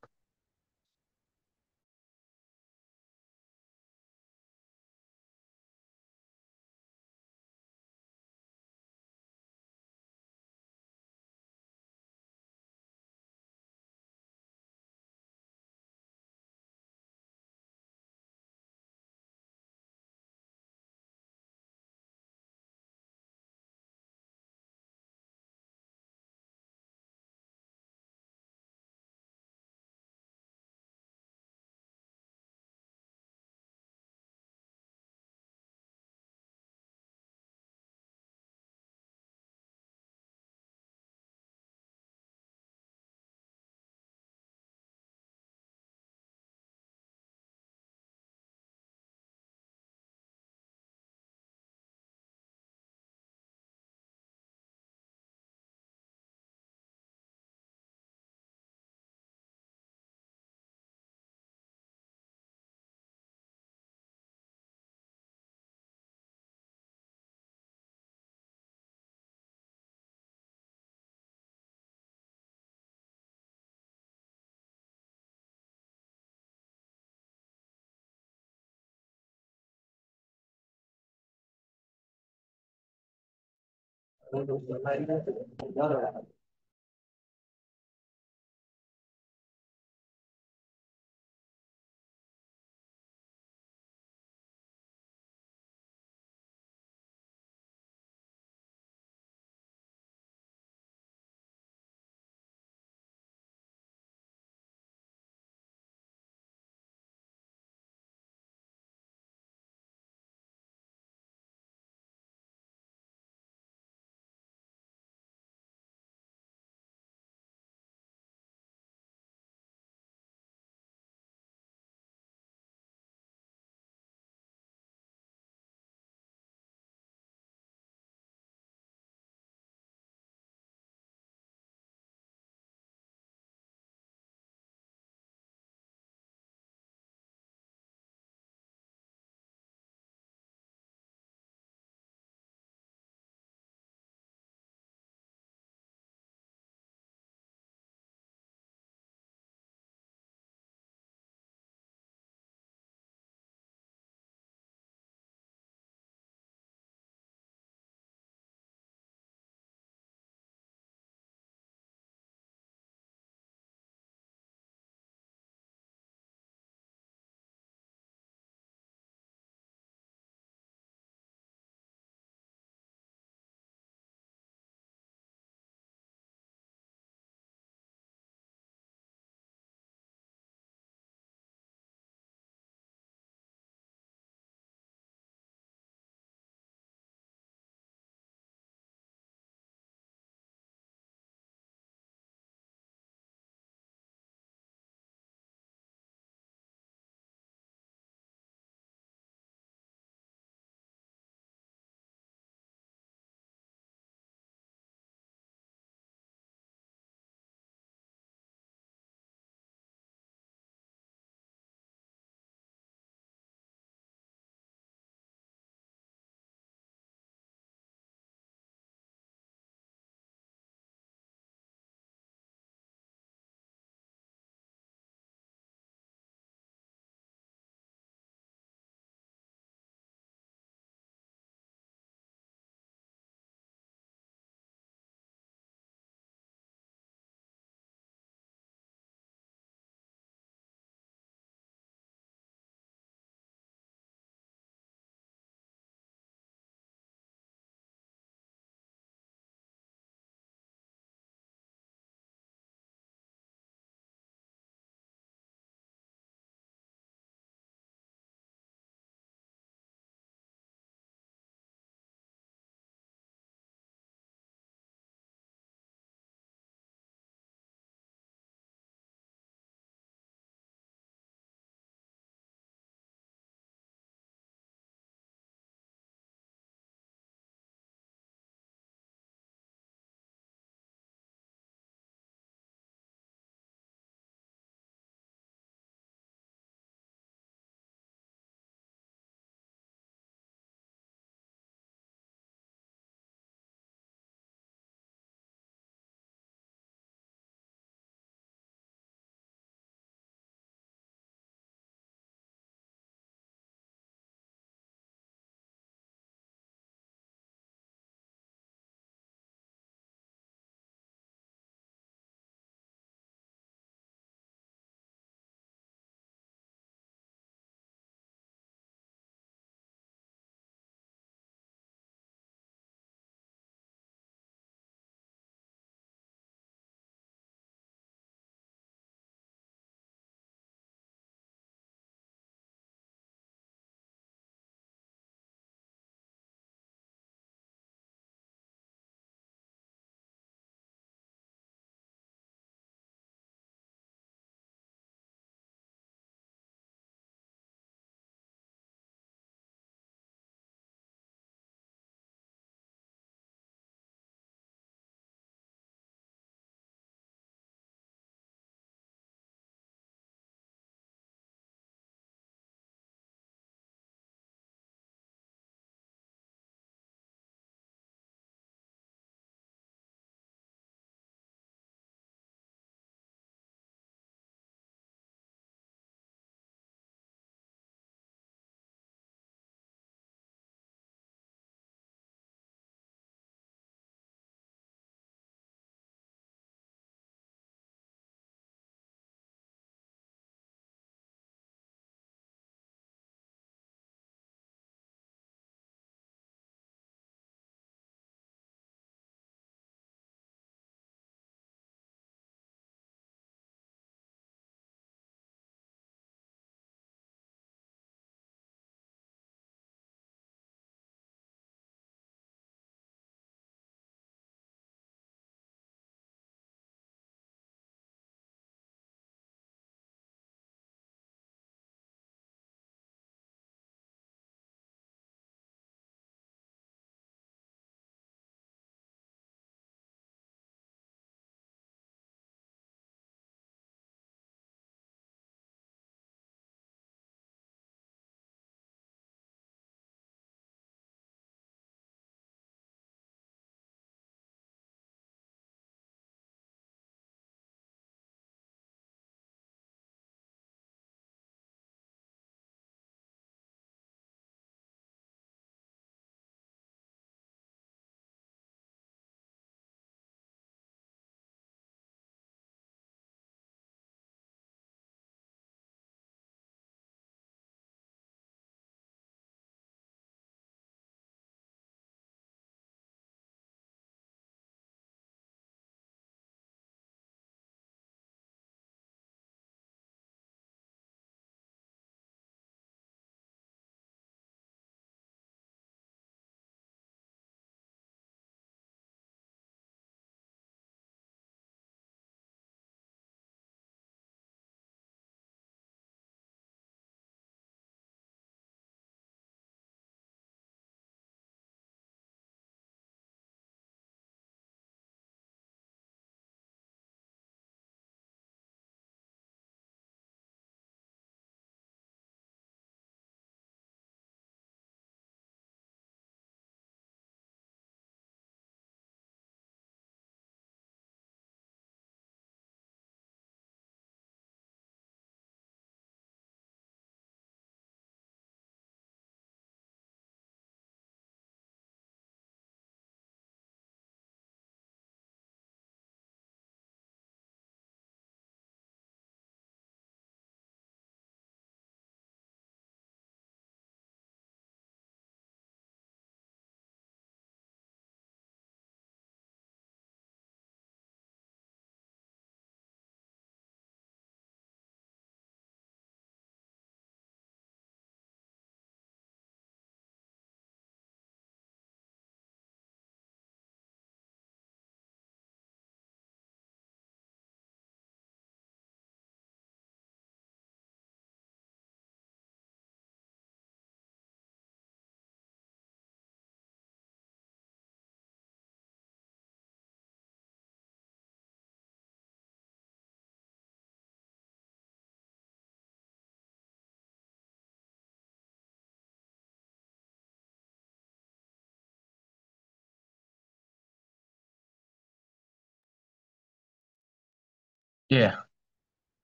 Iya,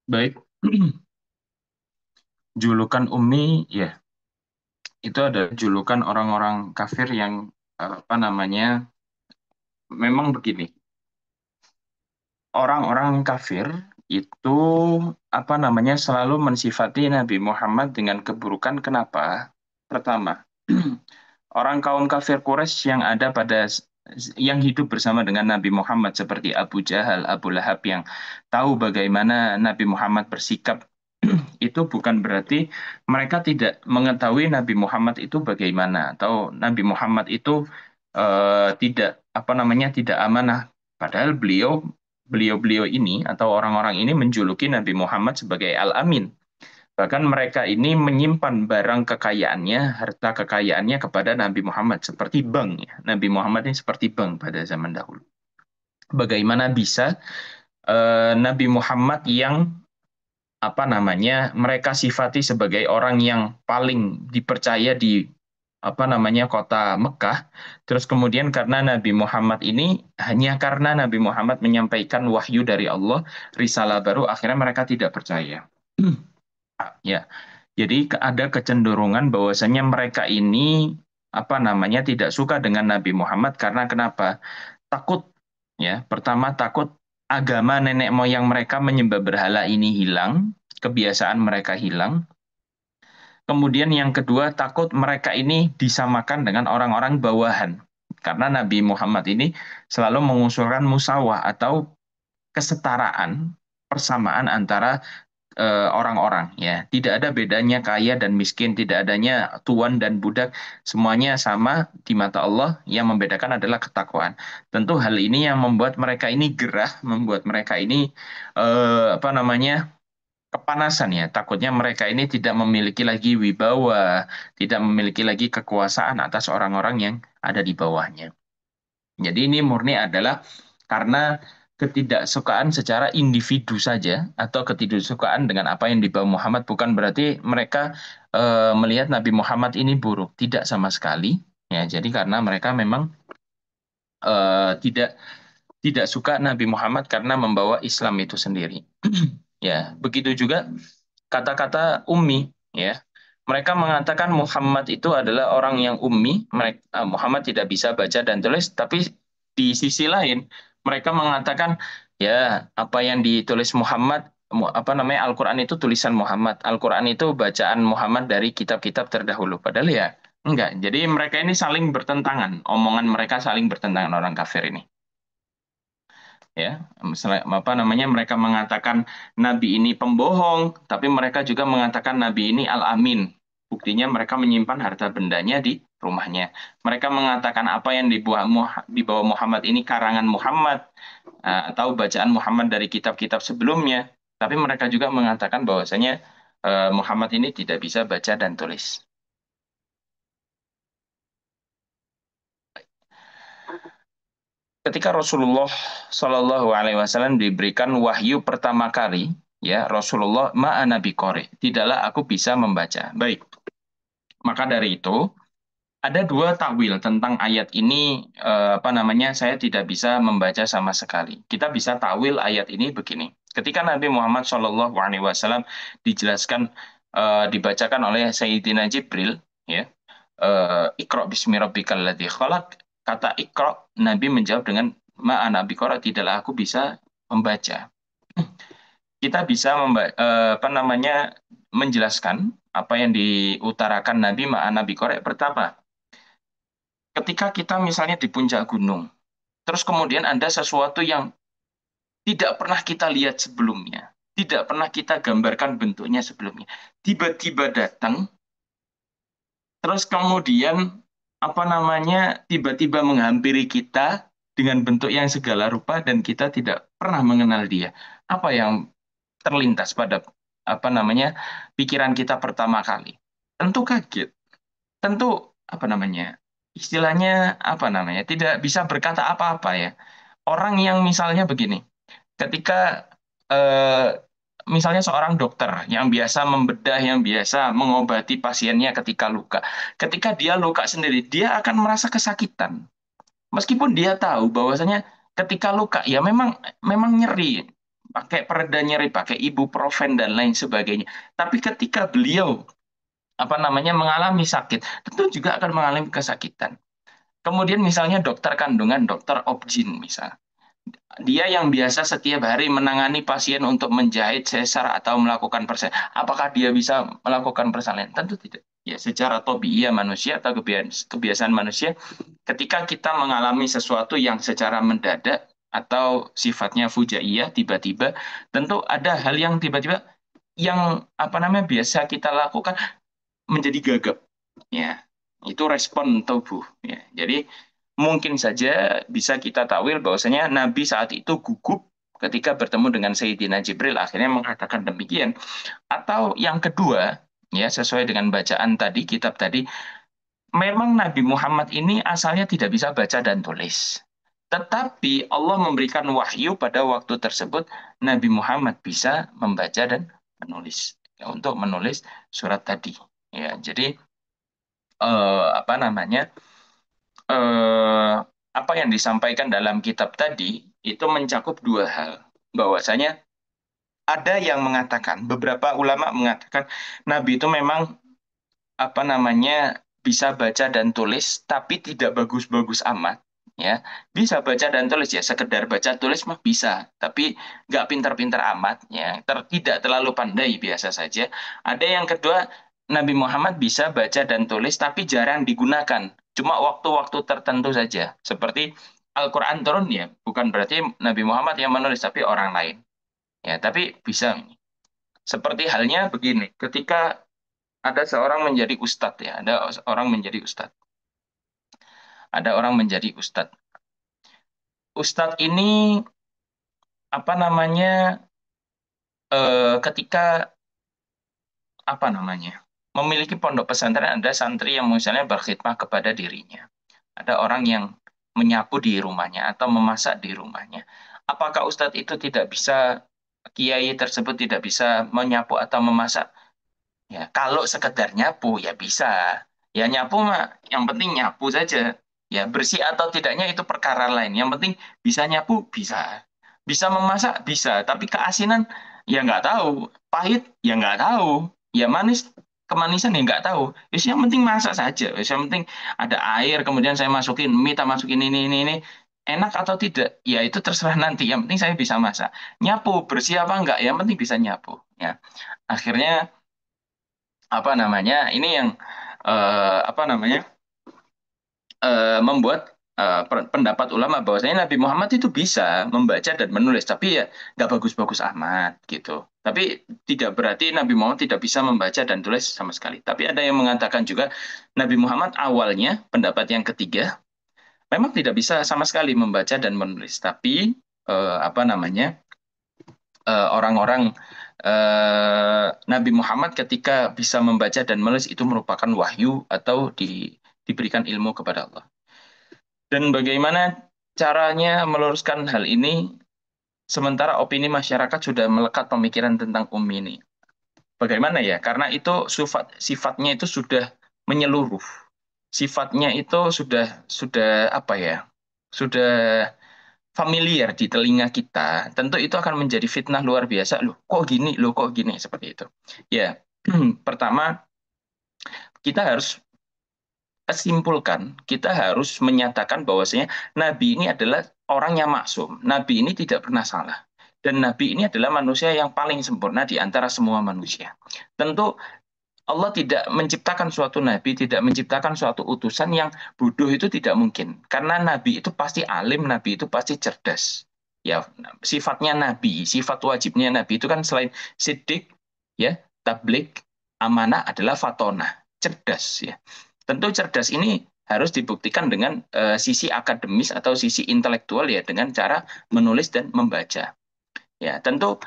baik. Julukan Ummi, ya, itu adalah julukan orang-orang kafir yang apa namanya, memang begini. Orang-orang kafir itu apa namanya selalu mensifati Nabi Muhammad dengan keburukan. Kenapa? Pertama, orang kaum kafir Quraisy yang ada yang hidup bersama dengan Nabi Muhammad seperti Abu Jahal, Abu Lahab yang tahu bagaimana Nabi Muhammad bersikap itu bukan berarti mereka tidak mengetahui Nabi Muhammad itu bagaimana atau Nabi Muhammad itu tidak apa namanya tidak amanah. Padahal beliau-beliau ini atau orang-orang ini menjuluki Nabi Muhammad sebagai Al-Amin. Bahkan mereka ini menyimpan barang kekayaannya, harta kekayaannya kepada Nabi Muhammad seperti bank ya. Nabi Muhammad ini seperti bank pada zaman dahulu. Bagaimana bisa Nabi Muhammad yang apa namanya mereka sifati sebagai orang yang paling dipercaya di apa namanya kota Mekah, terus kemudian karena Nabi Muhammad ini hanya karena Nabi Muhammad menyampaikan wahyu dari Allah, risalah baru, akhirnya mereka tidak percaya. Ya, jadi ada kecenderungan bahwasanya mereka ini apa namanya tidak suka dengan Nabi Muhammad karena kenapa? Takut, ya. Pertama takut agama nenek moyang mereka menyembah berhala ini hilang, kebiasaan mereka hilang. Kemudian yang kedua takut mereka ini disamakan dengan orang-orang bawahan. Karena Nabi Muhammad ini selalu mengusulkan musawah atau kesetaraan, persamaan antara orang-orang ya. Tidak ada bedanya kaya dan miskin, tidak adanya tuan dan budak, semuanya sama di mata Allah. Yang membedakan adalah ketakwaan. Tentu hal ini yang membuat mereka ini gerah, membuat mereka ini apa namanya? Kepanasan ya. Takutnya mereka ini tidak memiliki lagi wibawa, tidak memiliki lagi kekuasaan atas orang-orang yang ada di bawahnya. Jadi ini murni adalah karena ketidaksukaan secara individu saja atau ketidaksukaan dengan apa yang dibawa Muhammad, bukan berarti mereka melihat Nabi Muhammad ini buruk, tidak sama sekali. Ya, jadi karena mereka memang tidak tidak suka Nabi Muhammad karena membawa Islam itu sendiri. Ya, begitu juga kata-kata ummi ya. Mereka mengatakan Muhammad itu adalah orang yang ummi, Muhammad tidak bisa baca dan tulis, tapi di sisi lain mereka mengatakan ya apa yang ditulis Muhammad apa namanya Al-Qur'an itu tulisan Muhammad, Al-Qur'an itu bacaan Muhammad dari kitab-kitab terdahulu. Padahal ya enggak. Jadi mereka ini saling bertentangan, omongan mereka saling bertentangan orang kafir ini ya. Apa namanya mereka mengatakan nabi ini pembohong tapi mereka juga mengatakan nabi ini al-amin, buktinya mereka menyimpan harta bendanya di rumahnya. Mereka mengatakan apa yang dibawa Muhammad ini karangan Muhammad atau bacaan Muhammad dari kitab-kitab sebelumnya, tapi mereka juga mengatakan bahwasanya Muhammad ini tidak bisa baca dan tulis. Ketika Rasulullah Shallallahu Alaihi Wasallam diberikan wahyu pertama kali, ya Rasulullah ma'ana biqori, tidaklah aku bisa membaca. Baik, maka dari itu ada dua takwil tentang ayat ini. Apa namanya? Saya tidak bisa membaca sama sekali. Kita bisa takwil ayat ini begini. Ketika Nabi Muhammad Shallallahu Alaihi Wasallam dijelaskan, dibacakan oleh Sayyidina Jibril, ya, Iqra bismi rabbikal ladzi khalaq. Kata Iqra, Nabi menjawab dengan ma'ana biqara, tidaklah aku bisa membaca. Kita bisa apa namanya menjelaskan apa yang diutarakan Nabi ma'ana biqara. Pertama, ketika kita misalnya di puncak gunung, terus kemudian ada sesuatu yang tidak pernah kita lihat sebelumnya, tidak pernah kita gambarkan bentuknya sebelumnya, tiba-tiba datang. Terus kemudian apa namanya tiba-tiba menghampiri kita dengan bentuk yang segala rupa dan kita tidak pernah mengenal dia. Apa yang terlintas pada apa namanya pikiran kita pertama kali? Tentu kaget. Tentu apa namanya? Istilahnya apa namanya? Tidak bisa berkata apa-apa ya. Orang yang misalnya begini, ketika eh, misalnya seorang dokter yang biasa membedah, yang biasa mengobati pasiennya ketika luka. Ketika dia luka sendiri, dia akan merasa kesakitan. Meskipun dia tahu bahwasanya ketika luka ya memang memang nyeri. pakai pereda nyeri, pakai ibuprofen dan lain sebagainya. Tapi ketika beliau mengalami sakit, tentu juga akan mengalami kesakitan. Kemudian misalnya dokter kandungan, dokter obgyn misal. Dia yang biasa setiap hari menangani pasien untuk menjahit sesar atau melakukan persalinan. Apakah dia bisa melakukan persalinan? Tentu tidak. Ya, secara tabiiyah manusia atau kebiasaan manusia, ketika kita mengalami sesuatu yang secara mendadak atau sifatnya fujaiyah, tiba-tiba, tentu ada hal yang tiba-tiba yang biasa kita lakukan menjadi gagap. Ya, itu respon tubuh. Ya, jadi mungkin saja bisa kita takwil bahwasanya Nabi saat itu gugup ketika bertemu dengan Sayyidina Jibril akhirnya mengatakan demikian. Atau yang kedua, ya sesuai dengan bacaan tadi, kitab tadi, memang Nabi Muhammad ini asalnya tidak bisa baca dan tulis. Tetapi Allah memberikan wahyu pada waktu tersebut, Nabi Muhammad bisa membaca dan menulis. Ya, untuk menulis surat tadi. Ya, jadi apa namanya apa yang disampaikan dalam kitab tadi itu mencakup dua hal. Bahwasanya ada yang mengatakan, beberapa ulama mengatakan Nabi itu memang bisa baca dan tulis, tapi tidak bagus-bagus amat. Ya, bisa baca dan tulis ya, sekedar baca tulis mah bisa, tapi nggak pintar-pintar amat. Ya, tidak terlalu pandai biasa saja. Ada yang kedua, Nabi Muhammad bisa baca dan tulis, tapi jarang digunakan. Cuma waktu-waktu tertentu saja. Seperti Al-Quran turun ya, bukan berarti Nabi Muhammad yang menulis, tapi orang lain. Ya, tapi bisa. Seperti halnya begini, ketika ada seorang menjadi ustadz ya, ada orang menjadi ustadz. Ada orang menjadi ustadz. Ustadz ini apa namanya ketika memiliki pondok pesantren ada santri yang misalnya berkhidmah kepada dirinya. Ada orang yang menyapu di rumahnya atau memasak di rumahnya. Apakah ustadz itu tidak bisa kiai tersebut tidak bisa menyapu atau memasak? Ya, kalau sekedar nyapu ya bisa. Ya nyapu mah yang penting nyapu saja. Ya bersih atau tidaknya itu perkara lain. Yang penting bisa nyapu bisa. Bisa memasak bisa. Tapi keasinan ya nggak tahu. Pahit ya nggak tahu. Ya manis kemanisan ya nggak tahu. Yang penting masak saja. Yang penting ada air kemudian saya masukin mie, tak masukin ini. Enak atau tidak? Ya itu terserah nanti. Yang penting saya bisa masak. Nyapu bersih apa enggak? Yang penting bisa nyapu. Ya akhirnya ini yang membuat pendapat ulama bahwasanya Nabi Muhammad itu bisa membaca dan menulis tapi ya nggak bagus-bagus amat gitu. Tapi tidak berarti Nabi Muhammad tidak bisa membaca dan tulis sama sekali. Tapi ada yang mengatakan juga Nabi Muhammad awalnya pendapat yang ketiga memang tidak bisa sama sekali membaca dan menulis. Tapi eh, apa namanya orang-orang Nabi Muhammad ketika bisa membaca dan menulis itu merupakan wahyu atau diberikan ilmu kepada Allah. Dan bagaimana caranya meluruskan hal ini sementara opini masyarakat sudah melekat pemikiran tentang ummi ini? Bagaimana ya? Karena itu sifatnya itu sudah menyeluruh. Sifatnya itu sudah apa ya? Sudah familiar di telinga kita, tentu itu akan menjadi fitnah luar biasa. Loh kok gini, seperti itu. Ya, pertama, kita harus simpulkan, kita harus menyatakan bahwasanya Nabi ini adalah orang yang maksum. Nabi ini tidak pernah salah. Dan Nabi ini adalah manusia yang paling sempurna di antara semua manusia. Tentu Allah tidak menciptakan suatu nabi, tidak menciptakan suatu utusan yang bodoh itu tidak mungkin. Karena nabi itu pasti alim, nabi itu pasti cerdas. Ya, sifatnya nabi, sifat wajibnya nabi itu kan selain sidik, ya, tablik, amanah adalah fatonah, cerdas ya. Tentu cerdas ini harus dibuktikan dengan sisi akademis atau sisi intelektual ya dengan cara menulis dan membaca. Ya, tentu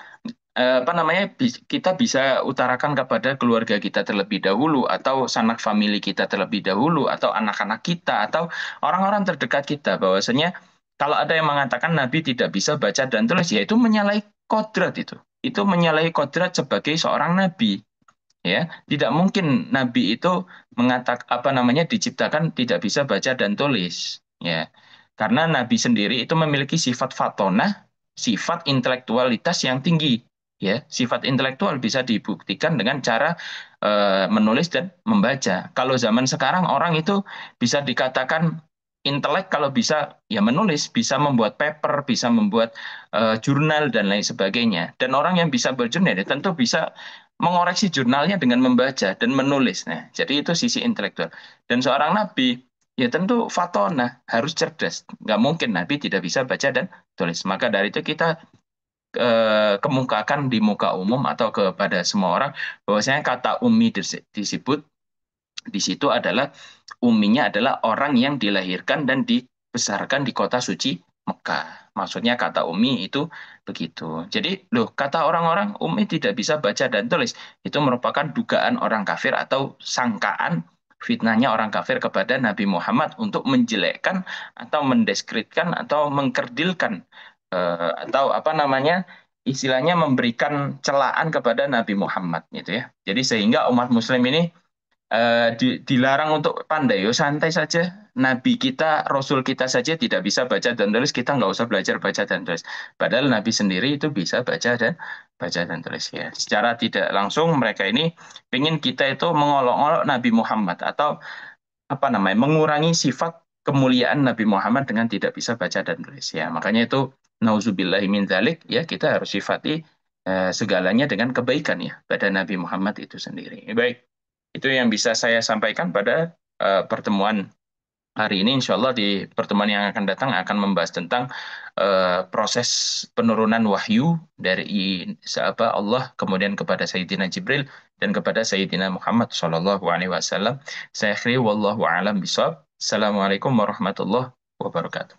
kita bisa utarakan kepada keluarga kita terlebih dahulu atau sanak famili kita terlebih dahulu atau anak-anak kita atau orang-orang terdekat kita bahwasanya kalau ada yang mengatakan Nabi tidak bisa baca dan tulis ya itu menyalahi kodrat itu menyalahi kodrat sebagai seorang nabi ya tidak mungkin nabi itu diciptakan tidak bisa baca dan tulis ya karena nabi sendiri itu memiliki sifat fatonah sifat intelektualitas yang tinggi. Ya, sifat intelektual bisa dibuktikan dengan cara menulis dan membaca. Kalau zaman sekarang orang itu bisa dikatakan intelek kalau bisa ya menulis, bisa membuat paper, bisa membuat jurnal dan lain sebagainya. Dan orang yang bisa berjurnal ya tentu bisa mengoreksi jurnalnya dengan membaca dan menulis. Nah, jadi itu sisi intelektual. Dan seorang nabi ya tentu fatona harus cerdas. Nggak mungkin nabi tidak bisa baca dan tulis. Maka dari itu kita kemukakan di muka umum atau kepada semua orang bahwasanya kata ummi disebut di situ adalah umminya adalah orang yang dilahirkan dan dibesarkan di kota suci Mekah. Maksudnya kata ummi itu begitu. Jadi, loh, kata orang-orang ummi tidak bisa baca dan tulis. Itu merupakan dugaan orang kafir atau sangkaan fitnahnya orang kafir kepada Nabi Muhammad untuk menjelekkan atau mendeskripsikan atau mengkerdilkan atau apa namanya istilahnya memberikan celaan kepada Nabi Muhammad gitu ya. Jadi sehingga umat Muslim ini dilarang untuk pandai, yo santai saja. Nabi kita, Rasul kita saja tidak bisa baca dan tulis, kita nggak usah belajar baca dan tulis. Padahal Nabi sendiri itu bisa baca dan tulis ya. Secara tidak langsung mereka ini ingin kita itu mengolok-olok Nabi Muhammad atau apa namanya mengurangi sifat kemuliaan Nabi Muhammad dengan tidak bisa baca dan tulis ya. Makanya itu nauzubillahi min dzalik ya kita harus sifati segalanya dengan kebaikan ya pada Nabi Muhammad itu sendiri. Baik. Itu yang bisa saya sampaikan pada pertemuan hari ini. Insya Allah di pertemuan yang akan datang akan membahas tentang proses penurunan wahyu dari sahabat Allah kemudian kepada Sayyidina Jibril dan kepada Sayyidina Muhammad Shallallahu Alaihi Wasallam. Saya akhiri wallahu a'lam bishawab. Assalamualaikum warahmatullahi wabarakatuh.